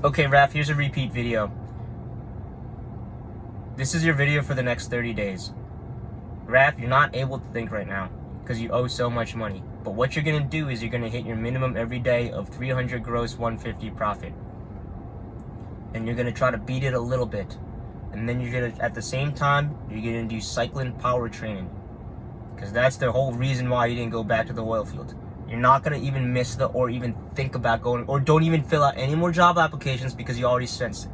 Okay, Raf, here's a repeat video. This is your video for the next 30 days. Raf, you're not able to think right now because you owe so much money. But what you're going to do is you're going to hit your minimum every day of 300 gross, 150 profit. And you're going to try to beat it a little bit. And then you're going to, at the same time, you're going to do cycling power training. Because that's the whole reason why you didn't go back to the oil field. You're not going to even miss or even think about going, or don't even fill out any more job applications because you already sent.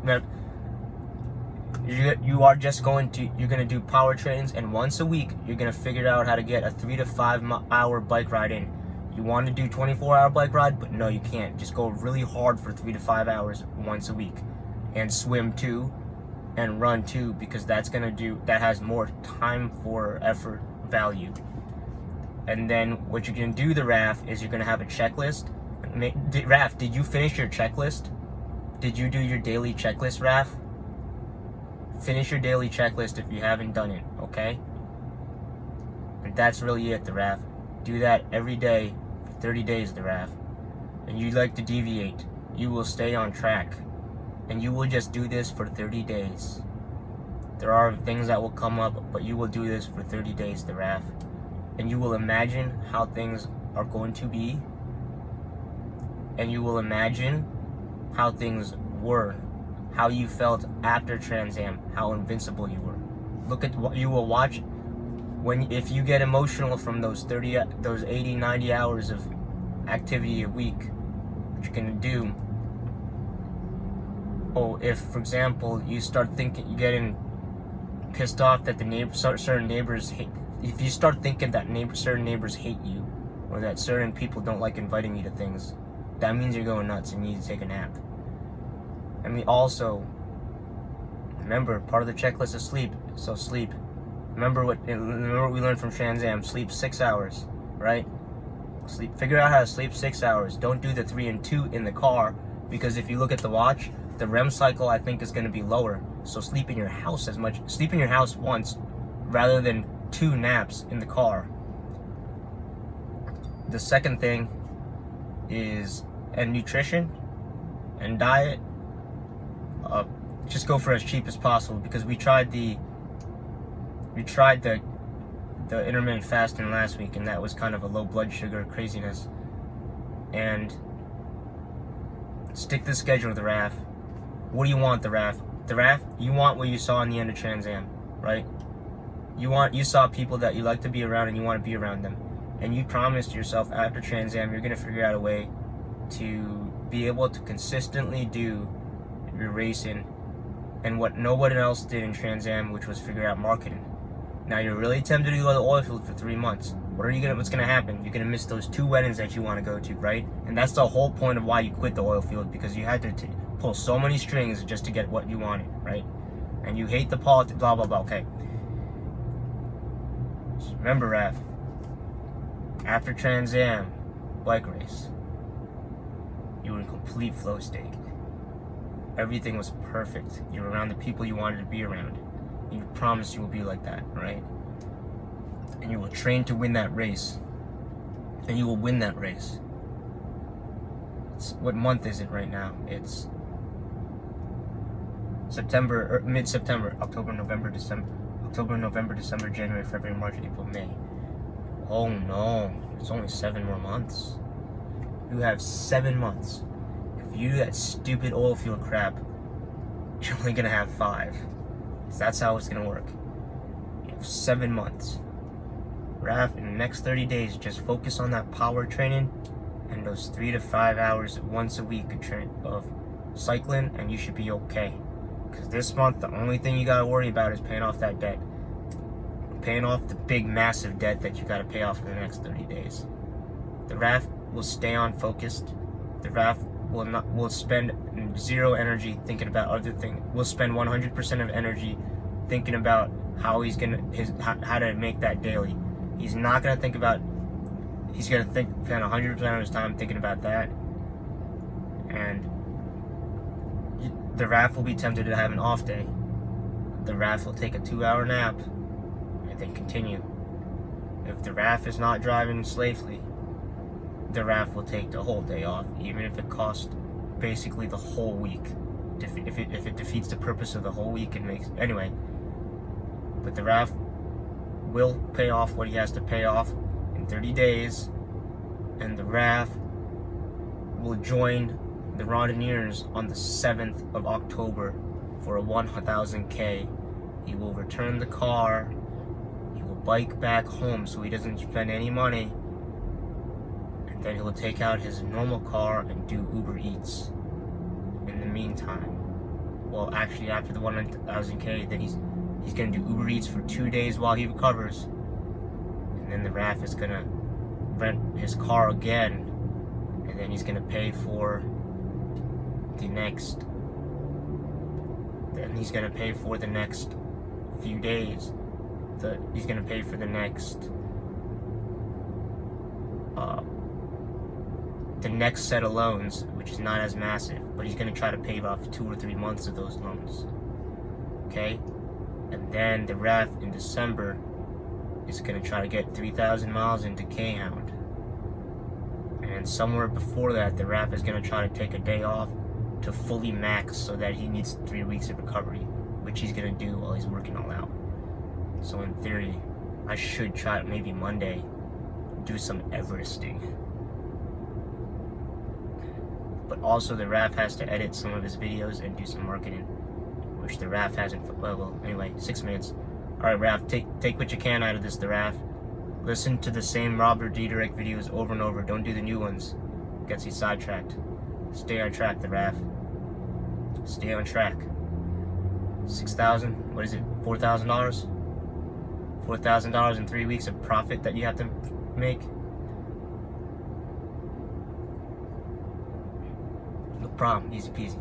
You are just going to, you're going to do power trainings, and once a week, you're going to figure out how to get a 3 to 5 hour bike ride in. You want to do 24-hour bike ride, but no, you can't. Just go really hard for 3 to 5 hours once a week, and swim too, and run too, because that has more time for effort value. And then what you're going to do, the Raf, is you're going to have a checklist. Raf, did you finish your checklist? Did you do your daily checklist, Raf? Finish your daily checklist if you haven't done it, okay? And that's really it, the Raf. Do that every day for 30 days, the Raf. And you like to deviate, you will stay on track. And you will just do this for 30 days. There are things that will come up, but you will do this for 30 days, the Raf. And you will imagine how things are going to be. And you will imagine how things were. How you felt after Trans Am. How invincible you were. Look at what you will watch if you get emotional from those 80, 90 hours of activity a week. What you're gonna do. Oh, if, for example, you start thinking, you're getting pissed off that certain neighbors hate. If you start thinking that certain neighbors hate you, or that certain people don't like inviting you to things, that means you're going nuts and you need to take a nap. And we also, remember, part of the checklist is sleep, so sleep. Remember what we learned from Trans Am, sleep 6 hours, right? Figure out how to sleep 6 hours. Don't do the 3 and 2 in the car, because if you look at the watch, the REM cycle, I think, is going to be lower. So sleep in your house once, rather than 2 naps in the car. The second thing is, and nutrition and diet, just go for as cheap as possible, because we tried the intermittent fasting last week, and that was kind of a low blood sugar craziness. And stick to the schedule, the Raf. What do you want, the Raf? The Raf, you want what you saw in the end of Trans Am, right? You saw people that you like to be around, and you want to be around them. And you promised yourself after Trans Am you're going to figure out a way to be able to consistently do your racing, and what no one else did in Trans Am, which was figure out marketing. Now you're really tempted to go to the oil field for 3 months. What's gonna happen? You're gonna miss those 2 weddings that you want to go to, right? And that's the whole point of why you quit the oil field, because you had to pull so many strings just to get what you wanted, right? And you hate the politics, blah blah blah. Okay. Just remember, Raf. After Trans Am bike race, you were in complete flow state. Everything was perfect. You were around the people you wanted to be around. You promised you will be like that, right? And you will train to win that race. And you will win that race. What month is it right now? It's September, or mid-September. October, November, December, January, February, March, April, May. Oh no, it's only 7 more months. You have 7 months. If you do that stupid oil field crap, you're only gonna have 5. So that's how it's gonna work. You have 7 months. Raf, in the next 30 days, just focus on that power training and those 3 to 5 hours once a week of cycling, and you should be okay. Because this month, the only thing you gotta worry about is paying off that debt. Paying off the big, massive debt that you gotta pay off for the next 30 days. The Raf will stay on focused. The Raf will spend 0 energy thinking about other things. Will spend 100% of energy thinking about how he's how to make that daily. He's not gonna think about. He's gonna spend 100% of his time thinking about that. And the Raf will be tempted to have an off day. The Raf will take a 2-hour nap and then continue. If the Raf is not driving safely, the Raf will take the whole day off, even if it costs basically the whole week. If it defeats the purpose of the whole week, it makes anyway. But the Raf will pay off what he has to pay off in 30 days, and the Raf will join the Randonneers on the 7th of October for a 1,000K. He will return the car. He will bike back home so he doesn't spend any money. And then he'll take out his normal car and do Uber Eats in the meantime. Well, actually, after the 1,000K, then he's gonna do Uber Eats for 2 days while he recovers. And then the Raf is gonna rent his car again. And then he's gonna pay for the next. Then he's gonna pay for the next few days. He's gonna pay for the next set of loans, which is not as massive, but he's gonna try to pay off 2 or 3 months of those loans. Okay, and then the Raf in December is gonna try to get 3,000 miles into K-Hound, and somewhere before that, the Raf is gonna try to take a day off to fully max, so that he needs 3 weeks of recovery, which he's gonna do while he's working all out. So in theory, I should try maybe Monday do some Everesting. But also the Raf has to edit some of his videos and do some marketing, which the Raf hasn't. Well, anyway, 6 minutes. All right, Raf, take what you can out of this. The Raf, listen to the same Robert Diederich videos over and over. Don't do the new ones. Gets you sidetracked. Stay on track, the Raf. Stay on track. 6,000. What is it? $4,000. $4,000 in 3 weeks of profit that you have to make. No problem. Easy peasy.